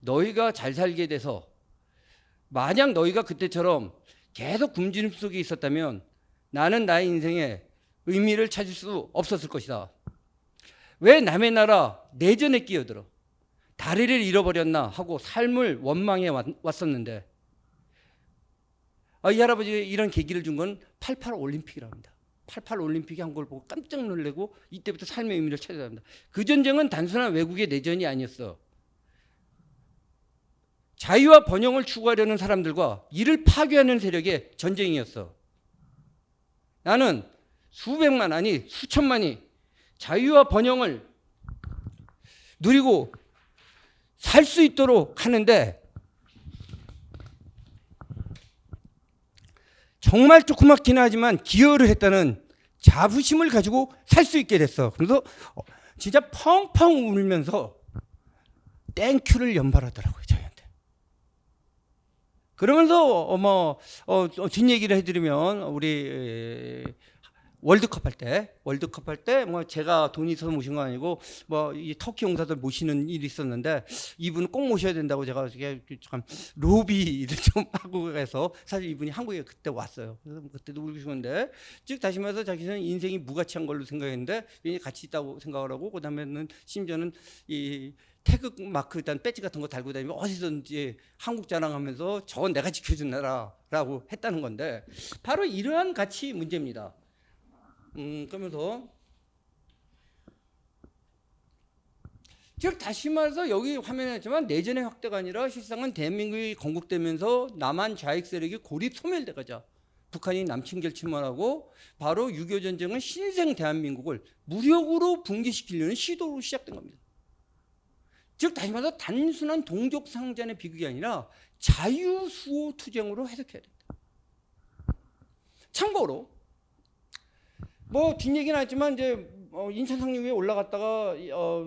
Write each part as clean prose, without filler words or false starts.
너희가 잘 살게 돼서 만약 너희가 그때처럼 계속 굶주림 속에 있었다면 나는 나의 인생에 의미를 찾을 수 없었을 것이다. 왜 남의 나라 내전에 끼어들어 다리를 잃어버렸나 하고 삶을 원망해 왔었는데, 이 할아버지가 이런 계기를 준 건 88 올림픽이라고 합니다. 88 올림픽이 한 걸 보고 깜짝 놀라고 이때부터 삶의 의미를 찾아야 합니다. 그 전쟁은 단순한 외국의 내전이 아니었어. 자유와 번영을 추구하려는 사람들과 이를 파괴하는 세력의 전쟁이었어. 나는 수백만 아니 수천만이 자유와 번영을 누리고 살 수 있도록 하는데 정말 조그맣긴 하지만 기여를 했다는 자부심을 가지고 살 수 있게 됐어. 그래서 진짜 펑펑 울면서 땡큐를 연발하더라고요, 저희한테. 그러면서 뒷얘기를 해드리면 우리 월드컵 할 때 뭐 제가 돈이 있어서 모신 건 아니고 뭐 이 터키 용사들 모시는 일이 있었는데 이분은 꼭 모셔야 된다고 제가 참 로비를 좀 하고 해서 사실 이분이 한국에 그때 왔어요. 그래서 그때도 울고 싶은데 즉 다시 말해서 자기는 인생이 무가치한 걸로 생각했는데 괜히 가치 있다고 생각을 하고 그다음에는 심지어는 이 태극 마크 일단 배지 같은 거 달고 다니면 어디든지 한국 자랑하면서 저건 내가 지켜준 나라라고 했다는 건데 바로 이러한 가치 문제입니다. 그러면서 즉 다시 말해서 여기 화면에 했지만 내전의 확대가 아니라 실상은 대한민국이 건국되면서 남한 좌익 세력이 고립 소멸돼 가자. 북한이 남친결 침몰하고 바로 6.25 전쟁은 신생 대한민국을 무력으로 붕괴시키려는 시도로 시작된 겁니다. 즉 다시 말해서 단순한 동족 상잔의 비극이 아니라 자유수호 투쟁으로 해석해야 된다. 참고로 뭐 뒷얘기는 하지만 이제 인천 상륙에 올라갔다가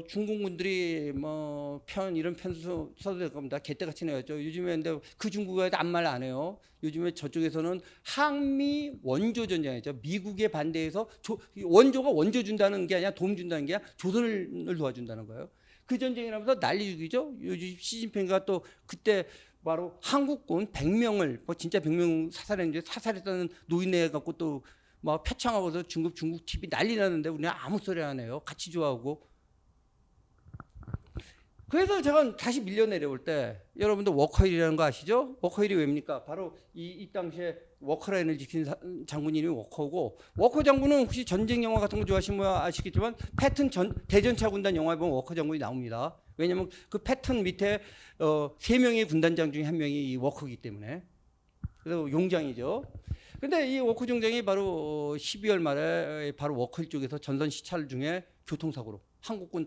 중공군들이 뭐 이런 편 써도 될 겁니다. 개떼같이 내었죠. 요즘에 근데 그 중국에 아무 말 안 해요. 요즘에 저쪽에서는 항미 원조 전쟁이죠. 미국에 반대해서 원조가 원조 준다는 게 아니라 도움 준다는 게 아니라 조선을 도와준다는 거예요. 그 전쟁이라면서 난리죽이죠. 요즘 시진핑가 또 그때 바로 한국군 100명을 뭐 진짜 100명 사살했는데 사살했다는 노인네 갖고 또 막 표창하고서 중국 TV 난리 나는데 우리는 아무 소리 안 해요. 같이 좋아하고. 그래서 제가 다시 밀려 내려올 때 여러분들 워커힐이라는 거 아시죠? 워커힐이 왜입니까? 바로 이 당시에 워커라인을 지킨 장군 이름이 워커고, 워커 장군은 혹시 전쟁 영화 같은 거 좋아하시면 아시겠지만 패턴 대전차 군단 영화에 보면 워커 장군이 나옵니다. 왜냐하면 그 패턴 밑에 3명의 군단장 중에 1명이 이 워커이기 때문에. 그래서 용장이죠. 근데 이 워커 중장이 바로 12월 말에 바로 워커힐 쪽에서 전선 시찰 중에 교통사고로 한국군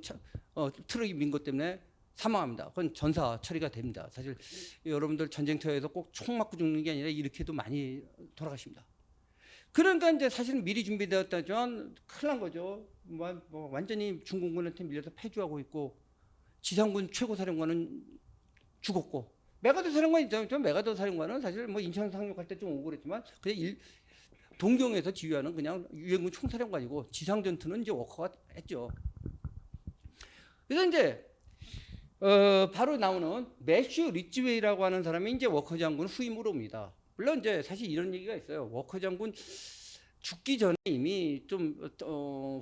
트럭이 민 것 때문에 사망합니다. 그건 전사 처리가 됩니다. 사실 여러분들 전쟁터에서 꼭 총 맞고 죽는 게 아니라 이렇게도 많이 돌아가십니다. 그러니까 이제 사실은 미리 준비되었다지만 큰일 난 거죠. 뭐 완전히 중공군한테 밀려서 패주하고 있고 지상군 최고사령관은 죽었고 메가더 사령관 있잖아요. 메가더 사령관은 사실 뭐 인천 상륙할 때 좀 오고 그랬지만 그냥 동경에서 지휘하는 그냥 유엔군 총사령관이고 지상 전투는 이제 워커가 했죠. 그래서 이제 바로 나오는 매슈 리치웨이라고 하는 사람이 이제 워커 장군 후임으로 옵니다. 물론 이제 사실 이런 얘기가 있어요. 워커 장군 죽기 전에 이미 좀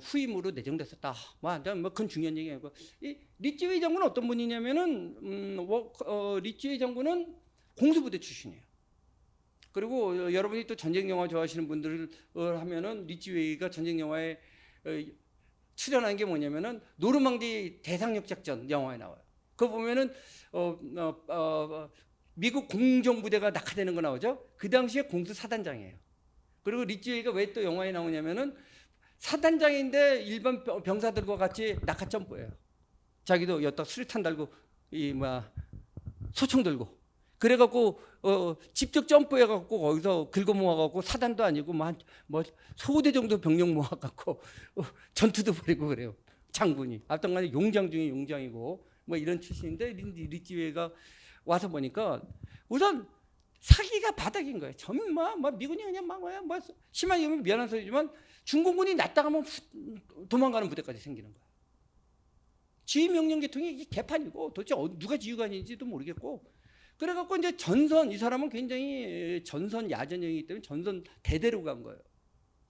후임으로 내정됐었다. 뭐 그건 중요한 얘기 아니고 이 리치웨이 장군은 어떤 분이냐면은 리치웨이 장군은 공수부대 출신이에요. 그리고 여러분이 또 전쟁 영화 좋아하시는 분들을 하면은 리치웨이가 전쟁 영화에 출연한 게 뭐냐면은 노르망디 대상역 작전 영화에 나와요. 그거 보면은 미국 공정부대가 낙하되는 거 나오죠. 그 당시에 공수 사단장이에요. 그리고 리치웨이가 왜 또 영화에 나오냐면은 사단장인데 일반 병사들과 같이 낙하 점프해요. 자기도 여기다 수류탄 달고 소총 들고 그래갖고 직접 점프해갖고 거기서 긁어 모아갖고 사단도 아니고 뭐 소대 정도 병력 모아갖고 전투도 벌이고 그래요. 장군이. 하여튼간에 용장 중에 용장이고 뭐 이런 출신인데 리치웨이가 와서 보니까 우선 사기가 바닥인 거예요. 전부 미군이 그냥 뭐 심하게 보면 미안한 소리지만 중공군이 났다가 하면 도망가는 부대까지 생기는 거예요. 지휘명령 계통이 이게 개판이고 도대체 누가 지휘관인지도 모르겠고 그래갖고 이제 이 사람은 굉장히 전선 야전형이기 때문에 전선 대대로 간 거예요.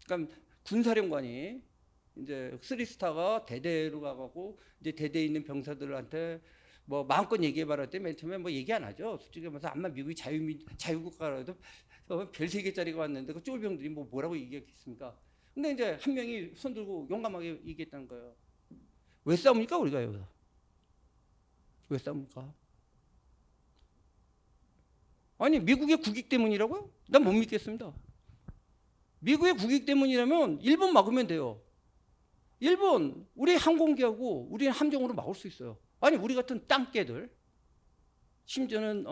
그러니까 군사령관이 이제 3스타가 대대로 가갖고 이제 대대에 있는 병사들한테 뭐 마음껏 얘기해봐라 했더니 맨 처음에 뭐 얘기 안 하죠. 솔직히 말해서 아마 미국이 자유국가라도 별 3개짜리가 왔는데 그 쫄병들이 뭐라고 얘기했겠습니까? 근데 이제 한 명이 손 들고 용감하게 얘기했다는 거예요. 왜 싸웁니까 우리가 여기서? 왜 싸웁니까? 아니 미국의 국익 때문이라고요? 난 못 믿겠습니다. 미국의 국익 때문이라면 일본 막으면 돼요. 일본 우리 항공기하고 우리는 함정으로 막을 수 있어요. 아니 우리 같은 땅개들 심지어는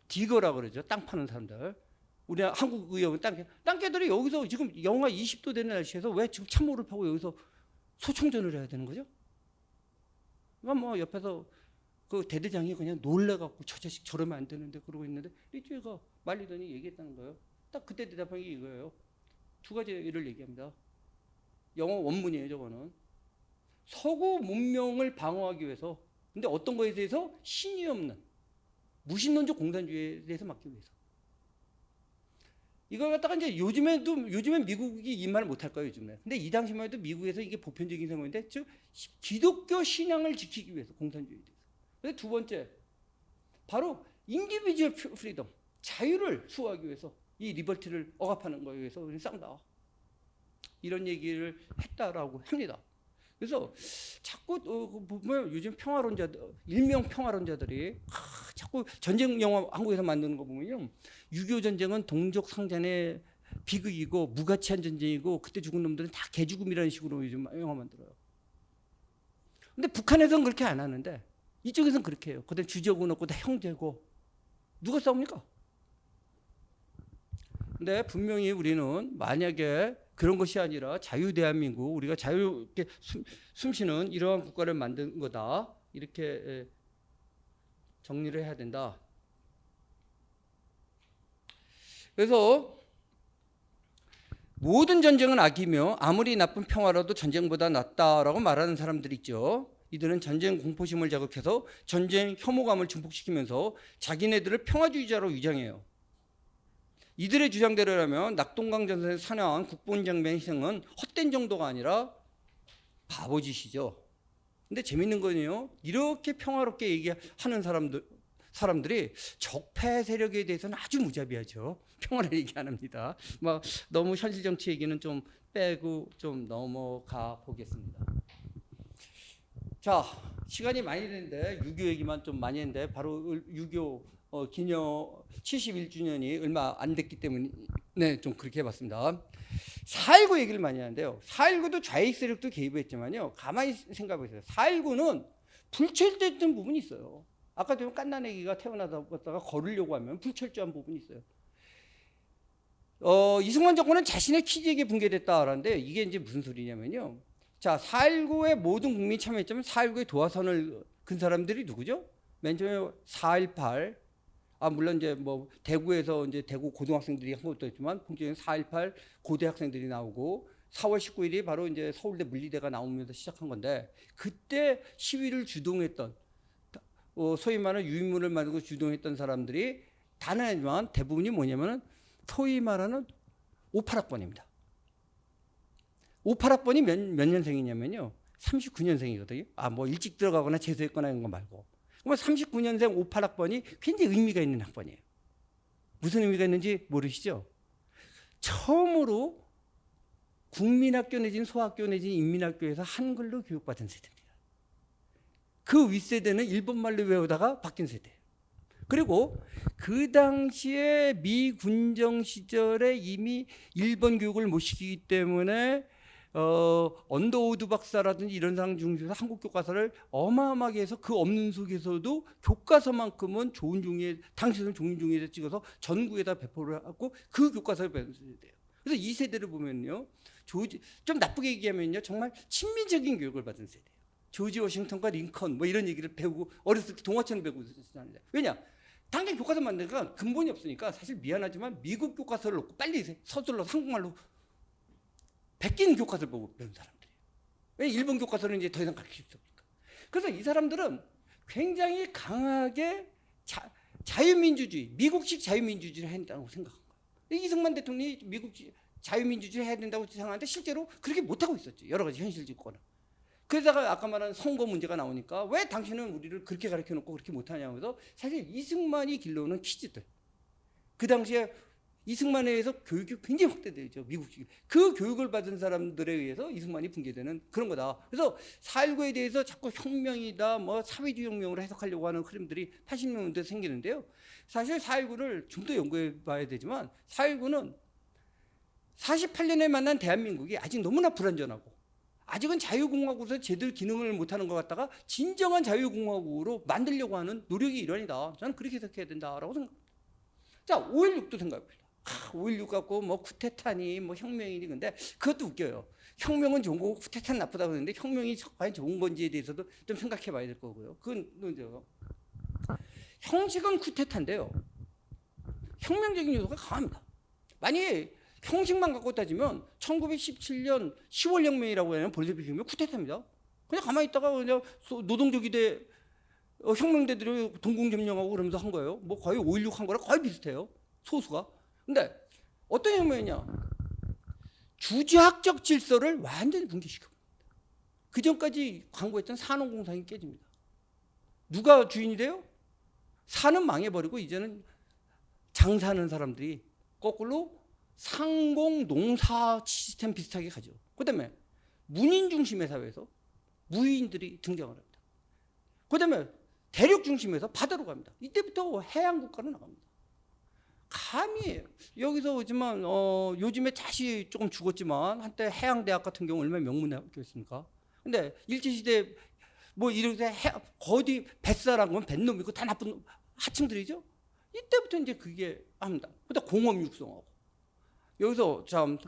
디거라 그러죠. 땅 파는 사람들. 우리 한국 의협은 땅개들이 여기서 지금 영하 20도 되는 날씨에서 왜 지금 참모를 파고 여기서 소총전을 해야 되는 거죠? 그러니까 뭐 옆에서 그 대대장이 그냥 놀래갖고 저 자식 저러면 안 되는데 그러고 있는데 리쭈이가 말리더니 얘기했다는 거예요. 딱 그때 대답한 게 이거예요. 2가지를 얘기합니다. 영어 원문이에요. 저거는 서구 문명을 방어하기 위해서 근데 어떤 거에 대해서 신이 없는 무신론적 공산주의에 대해서 막기 위해서 이걸 갖다가 이제 요즘엔 미국이 이 말을 못할 거예요. 요즘에. 근데 이 당시만 해도 미국에서 이게 보편적인 생각인데 즉 기독교 신앙을 지키기 위해서 공산주의에 대해서. 그래서 2번째 바로 인디비주얼 프리덤 자유를 수호하기 위해서 이 리버티를 억압하는 거에 의해서 우리 싸운다. 이런 얘기를 했다라고 합니다. 그래서 자꾸 보면 요즘 일명 평화론자들이 자꾸 전쟁 영화 한국에서 만드는 거 보면요. 6.25 전쟁은 동족 상잔의 비극이고 무가치한 전쟁이고 그때 죽은 놈들은 다 개죽음이라는 식으로 요즘 영화 만들어요. 근데 북한에서는 그렇게 안 하는데 이쪽에서는 그렇게 해요. 그다음에 주적은 없고 다 형제고 누가 싸웁니까? 근데 분명히 우리는 만약에 그런 것이 아니라 자유대한민국 우리가 자유롭게 숨쉬는 이러한 국가를 만든 거다 이렇게 정리를 해야 된다. 그래서 모든 전쟁은 악이며 아무리 나쁜 평화라도 전쟁보다 낫다라고 말하는 사람들이 있죠. 이들은 전쟁 공포심을 자극해서 전쟁 혐오감을 증폭시키면서 자기네들을 평화주의자로 위장해요. 이들의 주장대로라면 낙동강 전선에서 사냥한 국본 장병의 희생은 헛된 정도가 아니라 바보짓이죠. 근데 재밌는 거는요. 이렇게 평화롭게 얘기하는 사람들이 적폐 세력에 대해서는 아주 무자비하죠. 평화를 얘기 안 합니다. 막 너무 현실 정치 얘기는 좀 빼고 좀 넘어가 보겠습니다. 자, 시간이 많이 됐는데 6.25 얘기만 좀 많이 했는데 바로 6.25 기념 71주년이 얼마 안 됐기 때문에 좀 그렇게 해봤습니다. 4.19 얘기를 많이 하는데요. 4.19도 좌익 세력도 개입했지만요. 가만히 생각해보세요. 4.19는 불철저했던 부분이 있어요. 아까 좀 깐난애기가 태어나다가 걸으려고 하면 불철저한 부분이 있어요. 이승만 정권은 자신의 키즈에게 붕괴됐다라는데 이게 이제 무슨 소리냐면요. 자, 4.19에 모든 국민이 참여했지만 4.19의 도화선을 근 사람들이 누구죠? 맨 처음에 4.18 물론 이제 뭐 대구에서 이제 대구 고등학생들이 한 것도 있지만 본격적인 4.18 고대학생들이 나오고 4월 19일이 바로 이제 서울대 물리대가 나오면서 시작한 건데 그때 시위를 주동했던 소위 말하는 유인물을 만들고 주동했던 사람들이 단 하지만 대부분이 뭐냐면은 소위 말하는 58학번입니다. 58학번이 몇 년생이냐면요. 39년생이거든요. 뭐 일찍 들어가거나 재수했거나 이런 거 말고. 그러면 39년생 58학번이 굉장히 의미가 있는 학번이에요. 무슨 의미가 있는지 모르시죠? 처음으로 국민학교 내지는 소학교 내지는 인민학교에서 한글로 교육받은 세대입니다. 그 윗세대는 일본말로 외우다가 바뀐 세대예요. 그리고 그 당시에 미 군정 시절에 이미 일본 교육을 못 시키기 때문에 언더우드 박사라든지 이런 사람 중에서 한국 교과서를 어마어마하게 해서 그 없는 속에서도 교과서만큼은 좋은 종이에 당시에는 좋은 종이에 찍어서 전국에다 배포를 하고 그 교과서를 배우는 세대예요. 그래서 이 세대를 보면요, 좀 나쁘게 얘기하면요, 정말 친미적인 교육을 받은 세대예요. 조지 워싱턴과 링컨 뭐 이런 얘기를 배우고 어렸을 때 동화책을 배우고 있었는데 왜냐? 당장 교과서 만드니까 근본이 없으니까 사실 미안하지만 미국 교과서를 놓고 빨리 서둘러 한국말로 베낀 교과서를 보고 배운 사람들이에요. 왜 일본 교과서는 이제 더 이상 가르칠 수 없으니까. 그래서 이 사람들은 굉장히 강하게 자유민주주의, 미국식 자유민주주의를 해야 된다고 생각한 거예요. 이승만 대통령이 미국식 자유민주주의 해야 된다고 생각하는데 실제로 그렇게 못하고 있었죠. 여러 가지 현실적 거는. 그러다가 아까 말한 선거 문제가 나오니까 왜 당신은 우리를 그렇게 가르쳐 놓고 그렇게 못하냐고 해서 사실 이승만이 길러오는 퀴즈들. 그 당시에 이승만에 의해서 교육이 굉장히 확대되죠. 미국식. 그 교육을 받은 사람들에 의해서 이승만이 붕괴되는 그런 거다. 그래서 4.19에 대해서 자꾸 혁명이다, 뭐 사회주의 혁명으로 해석하려고 하는 흐름들이 80년대 생기는데요. 사실 4.19를 좀 더 연구해 봐야 되지만 4.19는 48년에 만난 대한민국이 아직 너무나 불완전하고 아직은 자유공화국에서 제대로 기능을 못하는 것 같다가 진정한 자유공화국으로 만들려고 하는 노력의 일환이다. 저는 그렇게 해석해야 된다라고 생각합니다. 자, 5.16도 생각해봅시다. 5.16 갖고 뭐 쿠데타니 뭐 혁명이니 근데 그것도 웃겨요. 혁명은 좋은 거고 쿠데타는 나쁘다고 하는데 혁명이 과연 좋은 건지에 대해서도 좀 생각해 봐야 될 거고요. 그건 문제요. 형식은 쿠데타인데요. 혁명적인 요소가 강합니다. 만약에 형식만 갖고 따지면 1917년 10월 혁명이라고 하는 볼셰비크 혁명 쿠데타입니다. 그냥 가만히 있다가 그냥 노동조기대 혁명대들이 동공점령하고 그러면서 한 거예요. 뭐 거의 5.16 한 거랑 거의 비슷해요. 소수가. 근데 어떤 혁명이냐? 주지학적 질서를 완전히 붕괴시켜. 그 전까지 광고했던 산업공상이 깨집니다. 누가 주인이 돼요? 산은 망해버리고 이제는 장사하는 사람들이 거꾸로 상공농사 시스템 비슷하게 가죠. 그 다음에 문인 중심의 사회에서 무인들이 등장을 합니다. 그 다음에 대륙 중심에서 바다로 갑니다. 이때부터 해양국가로 나갑니다. 감히 여기서 오지만 요즘에 다시 조금 죽었지만 한때 해양대학 같은 경우 얼마나 명문학교였습니까? 근데 일제시대 뭐 이렇게 거디 뱃사라는 건 뱃놈이고 다 나쁜 하층들이죠. 이때부터 이제 그게 합니다. 그다음 공업 육성하고 여기서 참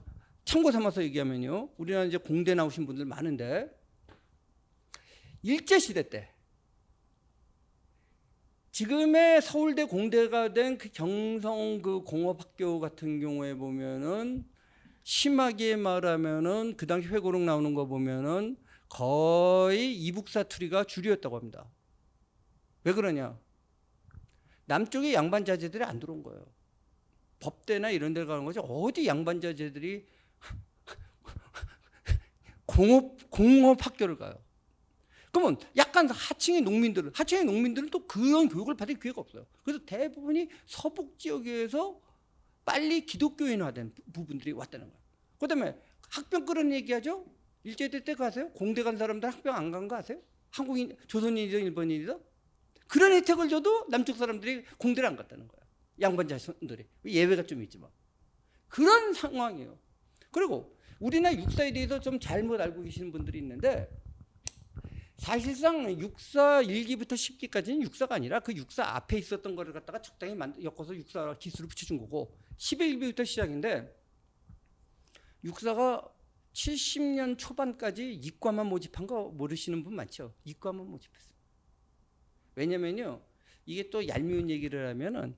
참고 삼아서 얘기하면요, 우리나라 이제 공대 나오신 분들 많은데 일제시대 때 지금의 서울대 공대가 된 그 경성 그 공업학교 같은 경우에 보면은 심하게 말하면은 그 당시 회고록 나오는 거 보면은 거의 이북 사투리가 주류였다고 합니다. 왜 그러냐? 남쪽에 양반 자제들이 안 들어온 거예요. 법대나 이런 데 가는 거죠. 어디 양반 자제들이 공업 학교를 가요. 그러면 약간 하층의 농민들은 또 그런 교육을 받을 기회가 없어요. 그래서 대부분이 서북 지역에서 빨리 기독교인화된 부분들이 왔다는 거예요. 그 다음에 학병 그런 얘기하죠. 일제대 때 가세요? 공대 간 사람들 학병 안 간 거 아세요? 한국인, 조선인이든 일본인이든 그런 혜택을 줘도 남쪽 사람들이 공대를 안 갔다는 거예요. 양반 자손들이. 예외가 좀 있지만 그런 상황이에요. 그리고 우리나라 육사에 대해서 좀 잘못 알고 계시는 분들이 있는데 사실상 육사 1기부터 10기까지는 육사가 아니라 그 육사 앞에 있었던 거를 갖다가 적당히 엮어서 육사 기술을 붙여준 거고 11기부터 시작인데 육사가 70년 초반까지 이과만 모집한 거 모르시는 분 많죠? 이과만 모집했어요. 왜냐면요, 이게 또 얄미운 얘기를 하면은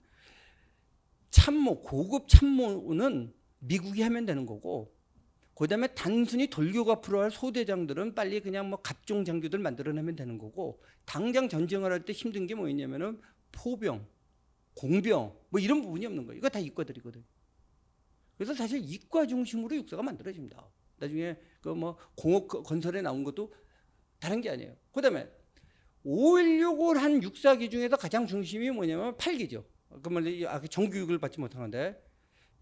참모, 고급 참모는 미국이 하면 되는 거고 그 다음에 단순히 돌교가 풀어야 할 소대장들은 빨리 그냥 뭐 갑종 장교들 만들어내면 되는 거고 당장 전쟁을 할 때 힘든 게 뭐였냐면은 포병, 공병 뭐 이런 부분이 없는 거예요. 이거 다 이과들이거든. 그래서 사실 이과 중심으로 육사가 만들어집니다. 나중에 그 뭐 공업 건설에 나온 것도 다른 게 아니에요. 그 다음에 5.16을 한 육사기 중에서 가장 중심이 뭐냐면 8기죠. 그러면 정규육을 받지 못한 건데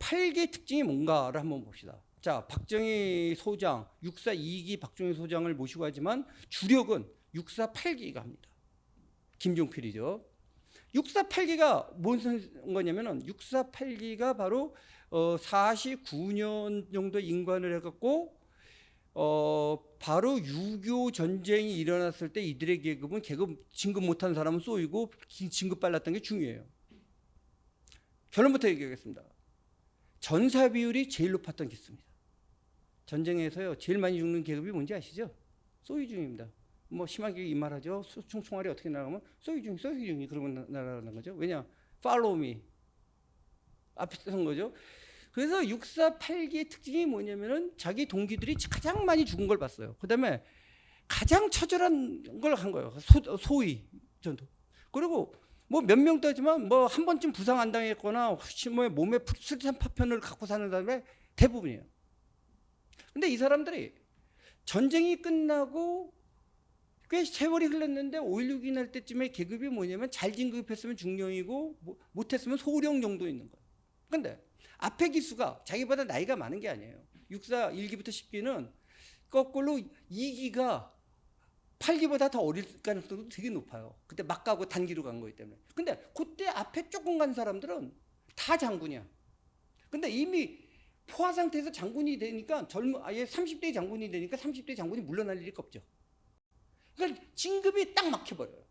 8기의 특징이 뭔가를 한번 봅시다. 자, 박정희 소장, 육사 2기 박정희 소장을 모시고 하지만 주력은 육사 8기가 합니다. 김종필이죠. 육사 8기가 뭔 거냐면은 육사 8기가 바로 49년 정도 인관을 해갖고 바로 6.25 전쟁이 일어났을 때 이들의 계급은 진급 못한 사람은 쏘이고 진급 빨랐던 게 중요해요. 결론부터 얘기하겠습니다. 전사 비율이 제일 높았던 기수입니다. 전쟁에서요 제일 많이 죽는 계급이 뭔지 아시죠? 소위중입니다. 뭐 심하게 이 말하죠. 총알이 어떻게 나가면 소위중이 그러고 날아가는 거죠. 왜냐? Follow me. 앞에 선 거죠. 그래서 육사 8기의 특징이 뭐냐면은 자기 동기들이 가장 많이 죽은 걸 봤어요. 그 다음에 가장 처절한 걸 한 거예요. 소위 전도. 그리고 뭐 몇 명도 하지만 뭐 한 번쯤 부상 안 당했거나 혹시 뭐 몸에 수류탄 파편을 갖고 사는 사람의 대부분이에요. 근데 이 사람들이 전쟁이 끝나고 꽤 세월이 흘렀는데 5.16이 날 때쯤에 계급이 뭐냐면 잘 진급했으면 중령이고 못했으면 소령 정도 있는 거예요. 근데 앞에 기수가 자기보다 나이가 많은 게 아니에요. 육사 1기부터 10기는 거꾸로 2기가 8기보다 더 어릴 가능성도 되게 높아요. 그때 막 가고 단기로 간 거기 때문에. 근데 그때 앞에 조금 간 사람들은 다 장군이야. 근데 이미 포화 상태에서 장군이 되니까 아예 30대 장군이 되니까 30대 장군이 물러날 일이 없죠. 그러니까 진급이 딱 막혀버려요.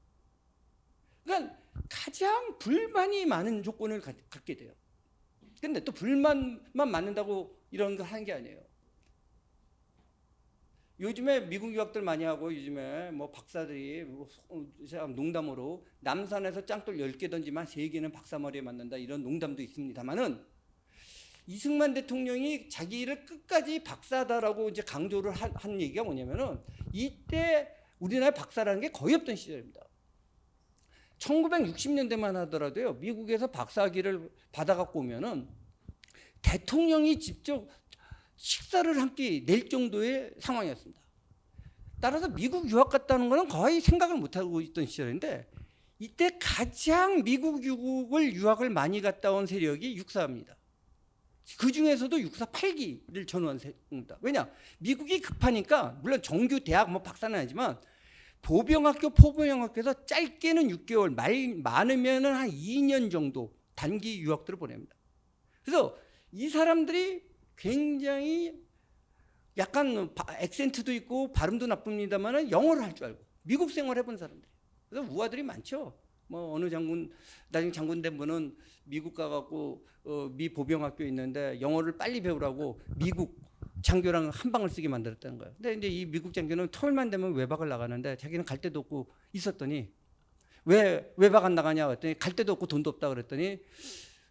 그러니까 가장 불만이 많은 조건을 갖게 돼요. 근데 또 불만만 많는다고 이런 거 하는 게 아니에요. 요즘에 미국 유학들 많이 하고 요즘에 뭐 박사들이 농담으로 남산에서 짱돌 10개 던지만 3개는 박사머리에 맞는다 이런 농담도 있습니다만은 이승만 대통령이 자기를 끝까지 박사다라고 이제 강조를 한 얘기가 뭐냐면은 이때 우리나라 박사라는 게 거의 없던 시절입니다. 1960년대만 하더라도요, 미국에서 박사학위를 받아갖고 오면은 대통령이 직접 식사를 한 끼 낼 정도의 상황이었습니다. 따라서 미국 유학 갔다는 거는 거의 생각을 못하고 있던 시절인데 이때 가장 미국 유학을 많이 갔다 온 세력이 육사입니다. 그 중에서도 육사 8기를 전후한 세력입니다. 왜냐? 미국이 급하니까 물론 정규 대학 뭐 박사는 아니지만 보병학교, 포병학교에서 짧게는 6개월, 많으면은 한 2년 정도 단기 유학들을 보냅니다. 그래서 이 사람들이 굉장히 약간 액센트도 있고 발음도 나쁩니다만 영어를 할 줄 알고 미국 생활 해본 사람들. 그래서 우아들이 많죠. 뭐 어느 장군 나중에 장군 된 분은 미국 가갖고 미 보병학교 있는데 영어를 빨리 배우라고 미국 장교랑 한 방을 쓰게 만들었다는 거예요. 근데 이제 이 미국 장교는 터울만 되면 외박을 나가는데 자기는 갈 데도 없고 있었더니 왜 외박 안 나가냐 그랬더니 갈 데도 없고 돈도 없다 그랬더니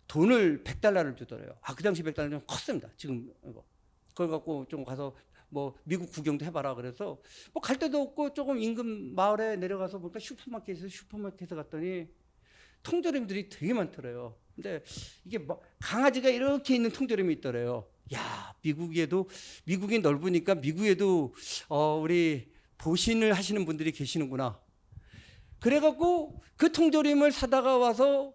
돈을 $100를 주더래요. 그 당시 $100는 좀 컸습니다. 지금 이거. 그걸 갖고 좀 가서 뭐 미국 구경도 해봐라 그래서 뭐 갈 데도 없고 조금 인근 마을에 내려가서 보니까 슈퍼마켓에 갔더니 통조림들이 되게 많더래요. 근데 이게 뭐 강아지가 이렇게 있는 통조림이 있더래요. 야, 미국이 넓으니까 미국에도 우리 보신을 하시는 분들이 계시는구나. 그래갖고 그 통조림을 사다가 와서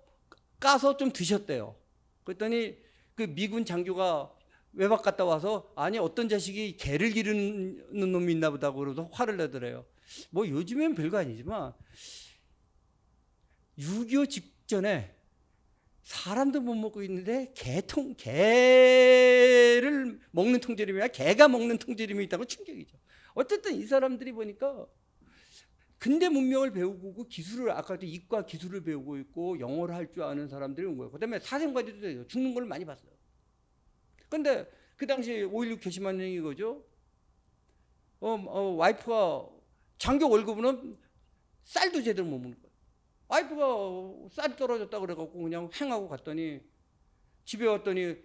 까서 좀 드셨대요. 그랬더니 그 미군 장교가 외박 갔다 와서 아니 어떤 자식이 개를 기르는 놈이 있나 보다 그러서 화를 내더래요. 뭐 요즘엔 별거 아니지만 6.25 직전에 사람도 못 먹고 있는데 개를 먹는 통조림이 아니라 개가 먹는 통조림이 있다고 충격이죠. 어쨌든 이 사람들이 보니까 근대 문명을 배우고 기술을 아까도 이과 기술을 배우고 있고 영어를 할 줄 아는 사람들이 온 거예요. 그다음에 사생활도 돼요. 죽는 걸 많이 봤어요. 근데 그 당시 5.16 결심한 얘기 이거죠. 와이프가 장교 월급은 쌀도 제대로 못 먹는 거예요. 와이프가 쌀이 떨어졌다 그래갖고 그냥 행하고 갔더니 집에 왔더니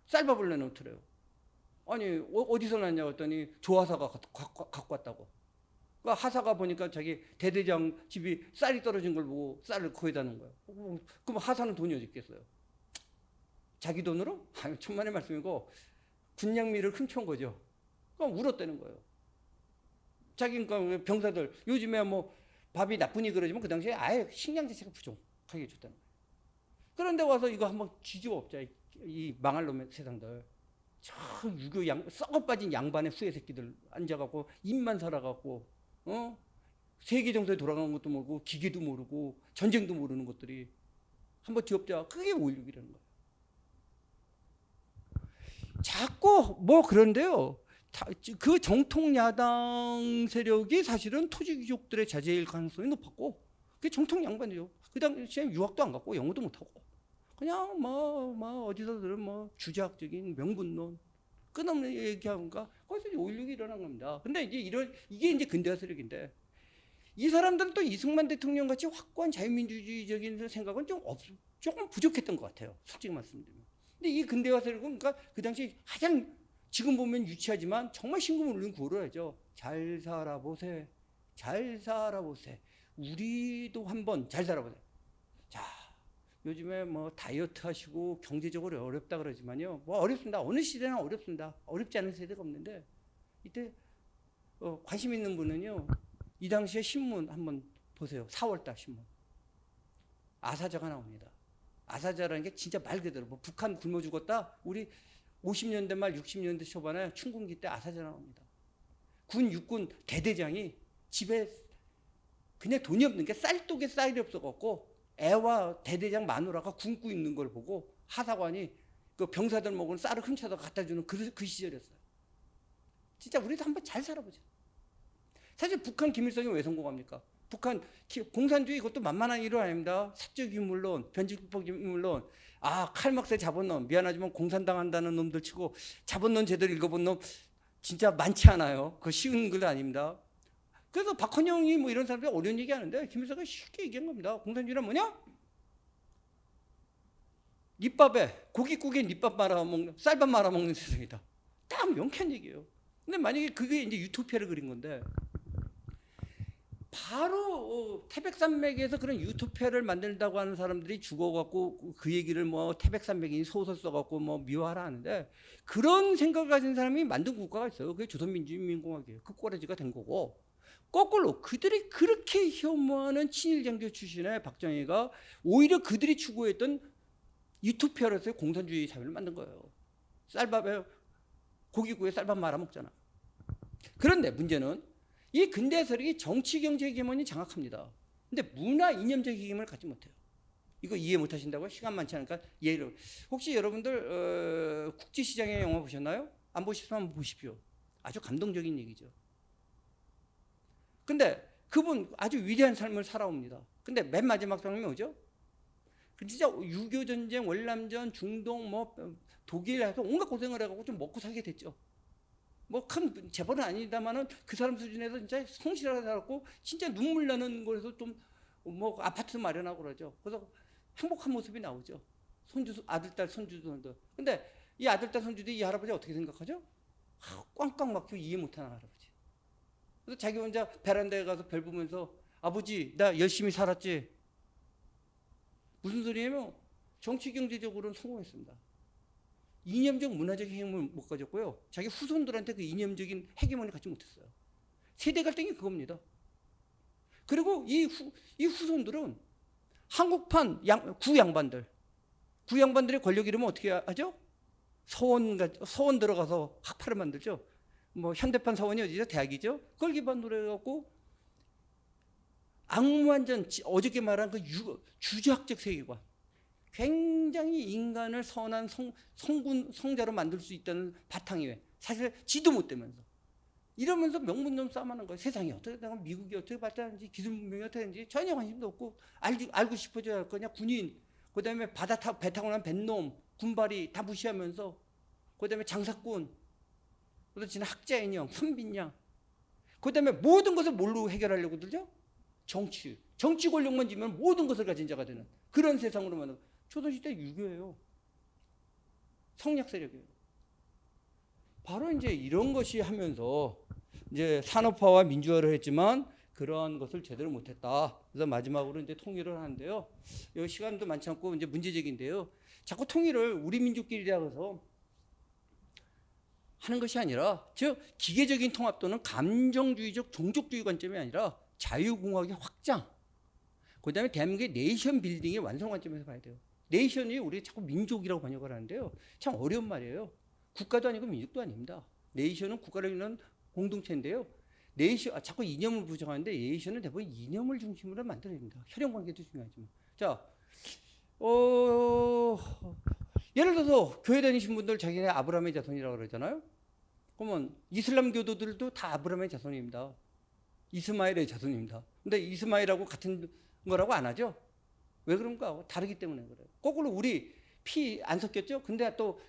쌀밥을 내놓더래요. 아니 어디서 났냐고 했더니 조하사가 갖고 왔다고. 그러니까 하사가 보니까 자기 대대장 집이 쌀이 떨어진 걸 보고 쌀을 거기다 놓은 거예요. 그럼 하사는 돈이 어디 있겠어요? 자기 돈으로? 아유, 천만의 말씀이고 군량미를 훔쳐온 거죠. 그럼 울었다는 거예요. 자기 그러니까 병사들 요즘에 뭐 밥이 나쁘니 그러지만 그 당시에 아예 식량 자체가 부족하게 줬다는 거예요. 그런데 와서 이거 한번 뒤집어 엎자 이 망할 놈의 세상들. 저 유교 썩어 빠진 양반의 수혜 새끼들 앉아갖고 입만 살아갖고 세계 정서에 돌아가는 것도 모르고 기계도 모르고 전쟁도 모르는 것들이 한번 뒤엎자. 그게 5.16이라는 거예요. 자꾸 뭐 그런데요. 그 정통 야당 세력이 사실은 토지 귀족들의 자제일 가능성이 높았고 그게 정통 양반이죠. 그 당시에 유학도 안 갔고 영어도 못하고 그냥 뭐 어디서 들은 뭐 주자학적인 명분론 끝없는 얘기하니까 거기서 5.16이 일어난 겁니다. 근데 이제 이게 이제 근대화 세력인데 이 사람들은 또 이승만 대통령 같이 확고한 자유민주주의적인 생각은 조금 부족했던 것 같아요. 솔직히 말씀드리면. 근데 이 근대화 세력은 그러니까 그 당시 가장 지금 보면 유치하지만 정말 신금을 울린 구호를 하죠. 잘 살아보세. 잘 살아보세요. 우리도 한번 잘 살아보세요. 자, 요즘에 뭐 다이어트 하시고 경제적으로 어렵다 그러지만요. 뭐 어렵습니다. 어느 시대나 어렵습니다. 어렵지 않은 세대가 없는데 이때 관심 있는 분은요. 이 당시에 신문 한번 보세요. 4월달 신문. 아사자가 나옵니다. 아사자라는 게 진짜 말 그대로 뭐 북한 굶어 죽었다. 우리 50년대 말 60년대 초반에 춘군기 때 아사자 나옵니다. 군 육군 대대장이 집에 그냥 돈이 없는 게 쌀독에 쌀이 없어갖고 애와 대대장 마누라가 굶고 있는 걸 보고 하사관이 그 병사들 먹은 쌀을 훔쳐서 갖다 주는 그 시절이었어요. 진짜 우리도 한번 잘 살아보자. 사실 북한 김일성이 왜 성공합니까? 북한 공산주의 이것도 만만한 일은 아닙니다. 사적이 물론 변칙법이 물론 칼막스에 잡은 놈 미안하지만 공산당한다는 놈들 치고 잡은 놈 제대로 읽어본 놈 진짜 많지 않아요. 그거 쉬운 글 아닙니다. 그래서 박헌영이 뭐 이런 사람들이 어려운 얘기 하는데 김일성이 쉽게 얘기한 겁니다. 공산주의란 뭐냐? 밑밥에 고깃국에 밑밥 말아먹는 쌀밥 말아먹는 세상이다. 딱 명쾌한 얘기예요. 근데 만약에 그게 이제 유토피아를 그린 건데 바로 태백산맥에서 그런 유토피아를 만든다고 하는 사람들이 죽어갖고 그 얘기를 뭐 태백산맥이 소설 써갖고 뭐 미화하라 하는데 그런 생각을 가진 사람이 만든 국가가 있어요. 그게 조선민주주의인민공화국이에요. 그 꼬라지가 된 거고 거꾸로 그들이 그렇게 혐오하는 친일장교 출신의 박정희가 오히려 그들이 추구했던 유토피아로서의 공산주의 사회를 만든 거예요. 쌀밥에 고기구이에 쌀밥 말아 먹잖아. 그런데 문제는 이 근대 세력이 정치 경제 헤게몬이 장악합니다. 근데 문화 이념적 헤게몬을 갖지 못해요. 이거 이해 못 하신다고요? 시간 많지 않으니까 예를 혹시 여러분들 국제시장의 영화 보셨나요? 안 보셨으면 한번 보십시오. 아주 감동적인 얘기죠. 근데 그분 아주 위대한 삶을 살아옵니다. 근데 맨 마지막 상황이 뭐죠? 진짜 6.25 전쟁, 월남전, 중동, 뭐 독일에서 온갖 고생을 해가지고 좀 먹고 살게 됐죠. 뭐 큰 재벌은 아니다만은 그 사람 수준에서 진짜 성실하게 살았고 진짜 눈물 나는 곳에서 좀 뭐 아파트 마련하고 그러죠. 그래서 행복한 모습이 나오죠. 손주, 아들, 딸, 손주들. 근데 이 아들, 딸, 손주들이 이 할아버지 어떻게 생각하죠? 꽝꽝 막혀 이해 못하는 할아버지. 그래서 자기 혼자 베란다에 가서 별 보면서 아버지 나 열심히 살았지. 무슨 소리냐면 정치 경제적으로는 성공했습니다. 이념적 문화적 헤게몬을 못 가졌고요. 자기 후손들한테 그 이념적인 헤게몬을 갖지 못했어요. 세대 갈등이 그겁니다. 그리고 이 후손들은 한국판 구양반들의 권력 이름은 어떻게 하죠? 서원 들어가서 학파를 만들죠. 뭐 현대판 서원이 어디죠? 대학이죠. 그걸 기반으로 해갖고 악무한전 어저께 말한 그 주주학적 세계관 굉장히 인간을 선한 성자로 만들 수 있다는 바탕이 사실 지도 못 되면서 이러면서 명분좀 싸움하는 거예요. 세상이 어떻게 되고 미국이 어떻게 발달하는지 기술 문명이 어떻게 되는지 전혀 관심도 없고 알고 싶어져야 할 거냐. 군인 그다음에 배 타고 난 뱃놈 군발이 다 무시하면서 그다음에 장사꾼 그다음에 지난 학자인형 선빈양 그다음에 모든 것을 뭘로 해결하려고 들죠? 정치 권력만 지면 모든 것을 가진 자가 되는 그런 세상으로 만든 조선시대 유교예요. 성약 세력이에요. 바로 이제 이런 것이 하면서 이제 산업화와 민주화를 했지만 그러한 것을 제대로 못했다. 그래서 마지막으로 이제 통일을 하는데요. 이 시간도 많지 않고 이제 문제적인데요. 자꾸 통일을 우리 민족끼리라 해서 하는 것이 아니라 즉 기계적인 통합 또는 감정주의적 종족주의 관점이 아니라 자유공화국의 확장. 그다음에 대한민국의 네이션 빌딩의 완성 관점에서 봐야 돼요. 네이션이 우리 자꾸 민족이라고 번역을 하는데요. 참 어려운 말이에요. 국가도 아니고 민족도 아닙니다. 네이션은 국가를 이루는 공동체인데요. 자꾸 이념을 부정하는데 네이션은 대부분 이념을 중심으로 만들어야 됩니다. 혈연 관계도 중요하지만. 자, 예를 들어서 교회 다니신 분들 자기네 아브라함의 자손이라고 그러잖아요. 그러면 이슬람 교도들도 다 아브라함의 자손입니다. 이스마엘의 자손입니다. 근데 이스마엘하고 같은 거라고 안 하죠? 왜 그런가? 다르기 때문에 그래요. 거꾸로 우리 피 안 섞였죠? 근데 또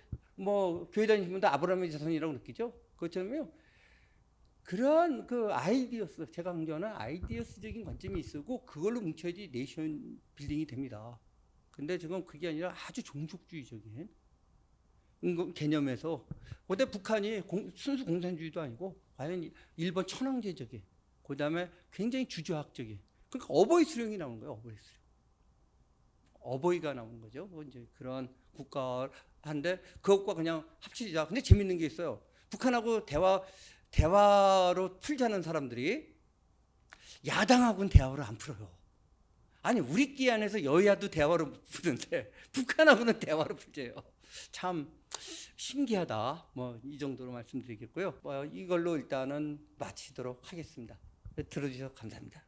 뭐 교회 다니시는 분들 아브라함의 자손이라고 느끼죠? 그것처럼요. 그런 그 제가 강조하는 아이디어스적인 관점이 있고 그걸로 뭉쳐야지 네이션 빌딩이 됩니다. 근데 지금 그게 아니라 아주 종족주의적인 개념에서 근데 북한이 순수 공산주의도 아니고 과연 일본 천황제적인 그다음에 굉장히 주저학적인. 그러니까 어버이 수령이 나오는 거예요. 어버이 수령. 어버이가 나오는 거죠. 뭐 이제 그런 국가한데 그것과 그냥 합치자. 근데 재밌는 게 있어요. 북한하고 대화로 풀자는 사람들이 야당하고는 대화를 안 풀어요. 아니 우리끼리 안에서 여야도 대화로 푸는데 북한하고는 대화로 풀재요. 참 신기하다. 뭐 이 정도로 말씀드리겠고요. 뭐 이걸로 일단은 마치도록 하겠습니다. 들어주셔서 감사합니다.